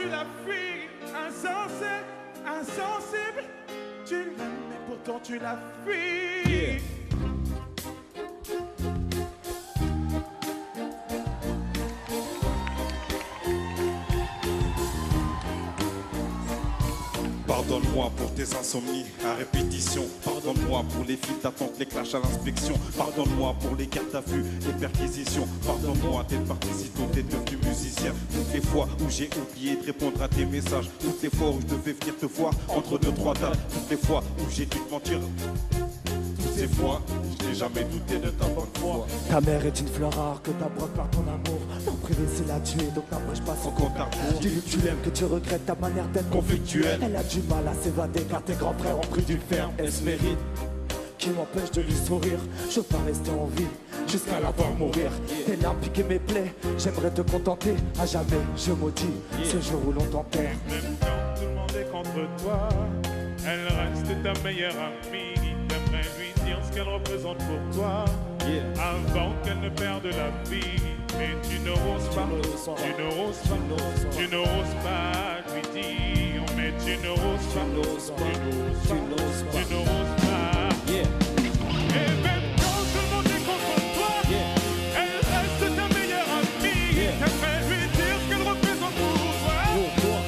tu la fuis. Insensé, insensible, tu l'aimes mais pourtant tu la fuis. Yeah. Pardonne-moi pour tes insomnies à répétition. Pardonne-moi pour les files d'attente, les clashs à l'inspection. Pardonne-moi pour les gardes à vue, les perquisitions. Pardonne-moi d'être parti si tôt, t'es devenu musicien. Toutes les fois où j'ai oublié de répondre à tes messages. Toutes les fois où je devais venir te voir entre deux, trois dates. Toutes les fois où j'ai dû te mentir. Toutes ces fois, je n'ai jamais douté de ta bonne foi. Ta mère est une fleur rare que t'abreuves par ton amour. Ton privé c'est la tuer, donc n'approche pas son compte à rebours. Dis-lui que tu l'aimes, que tu regrettes ta manière d'être conflictuelle. Elle a du mal à s'évader car tes grands frères ont pris du ferme. Elle se mérite qui m'empêche de lui sourire. Je veux pas rester en vie jusqu'à la voir mourir. Tes larmes piquent mes plaies, j'aimerais te contenter. À jamais je maudis ce jour où l'on t'enterre. Même quand tout le monde est contre toi, elle reste ta meilleure amie. T'aimerais lui dire ce qu'elle représente pour toi, avant qu'elle ne perde la vie. Mais tu n'oses pas, tu n'oses pas, tu n'oses pas lui dire. Mais tu n'oses pas, tu n'oses pas, tu n'oses pas. Et même quand tout le monde est contre toi, elle reste ta meilleure amie. T'aimerais lui dire ce qu'elle représente pour toi,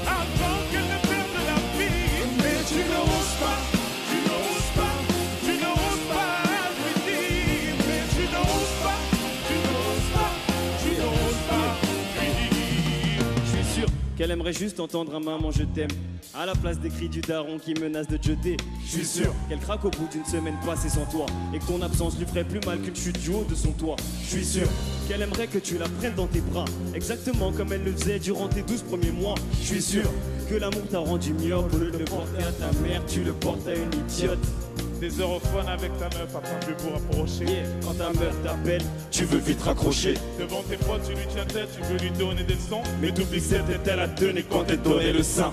avant qu'elle ne perde la vie. Mais tu n'oses pas, tu n'oses pas, tu n'oses pas lui dire. Mais tu n'oses pas, tu n'oses pas, tu n'oses pas lui dire. Je suis sûr qu'elle aimerait juste entendre un maman je t'aime à la place des cris du daron qui menace de te jeter. Je suis sûr qu'elle craque au bout d'une semaine passée sans toi et que ton absence lui ferait plus mal qu'une chute du haut de son toit. Je suis sûr qu'elle aimerait que tu la prennes dans tes bras, exactement comme elle le faisait durant tes 12 premiers mois. Je suis sûr que l'amour t'a rendu myope. Au lieu de le porter à ta mère, tu le portes à une idiote. Des europhones avec ta meuf, attends plus pour approcher. Quand ta meuf t'appelle, tu veux vite raccrocher. Devant tes potes, tu lui tiens tête, tu veux lui donner des leçons. Mais t'oublies que c'était elle à te donner quand elle donnait le sein.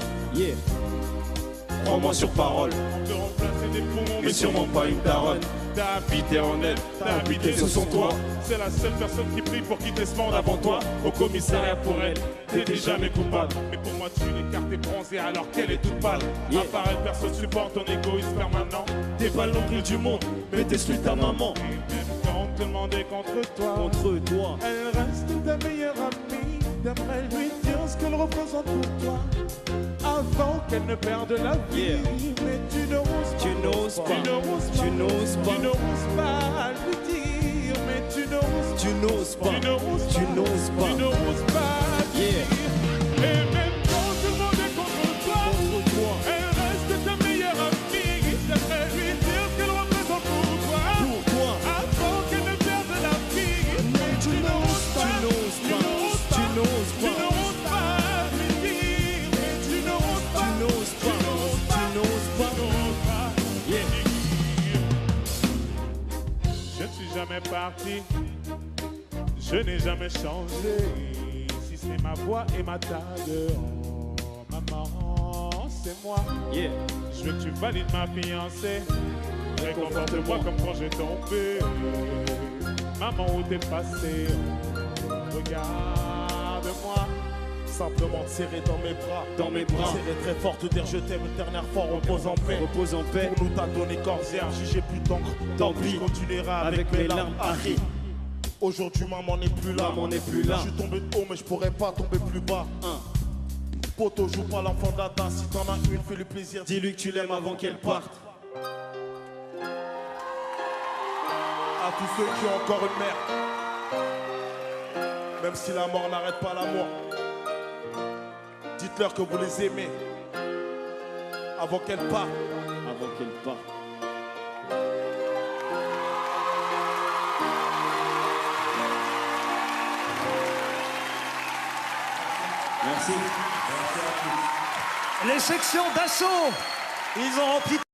Prends-moi sur parole, On peut remplacer des poumons, mais sûrement pas une daronne. t'as habité en elle, t'as habité ce sont toi. C'est la seule personne qui prie pour quitter ce monde avant toi. Au commissariat pour elle, t'étais jamais coupable. Mais pour moi, tu l'écartes et bronzée alors qu'elle est toute pâle. À part elle, personne supporte ton égoïsme permanent. T'es pas l'ombre du monde, mais t'es celui de ta maman. Et même quand tout le monde est contre toi, Contre toi, elle reste ta meilleure amie. T'aimerais lui dire ce qu'elle représente pour toi, avant qu'elle ne perde la vie. Mais tu n'oses pas, tu n'oses pas, tu n'oses pas, tu n'oses pas, tu n'oses pas lui dire. Mais tu n'oses, tu n'oses pas, tu n'oses tu pas, n'oses pas. tu n'oses pas dire. Et même quand tout le monde est contre toi, elle reste ta meilleure amie. T'aimerais lui dire ce qu'elle représente pour toi, avant qu'elle ne perde la vie. Mais tu n'oses pas, tu n'oses pas, tu n'oses tu n'oses pas lui dire. Mais tu n'oses pas, tu n'oses pas, tu n'oses pas. Je ne suis jamais parti, je n'ai jamais changé, si ce n'est ma voix et ma taille. Oh maman, c'est moi. Je veux que tu valides ma fiancée. Réconforte-moi comme quand j'ai tombé. Maman, où t'es passé? Regarde-moi. Simplement te serrer dans mes bras, serrer très fort, te dire je t'aime une dernière fois, repose en paix. Repose en paix. Pour nous t'as donné corps et âme, j'ai plus d'encre, tant pis, je continuerai avec mes larmes. Harry, aujourd'hui maman n'est plus là, Maman n'est plus là. Je suis tombé de haut mais je pourrais pas tomber plus bas. Poto, joue pas l'enfant d'Adam, si t'en as une, fais-lui plaisir. Dis-lui que tu l'aimes avant qu'elle parte. À tous ceux qui ont encore une mère, même si la mort n'arrête pas l'amour, dites-leur que vous les aimez avant qu'elle parte. Avant qu'elle parte. Merci. Les sections d'assaut, ils ont rempli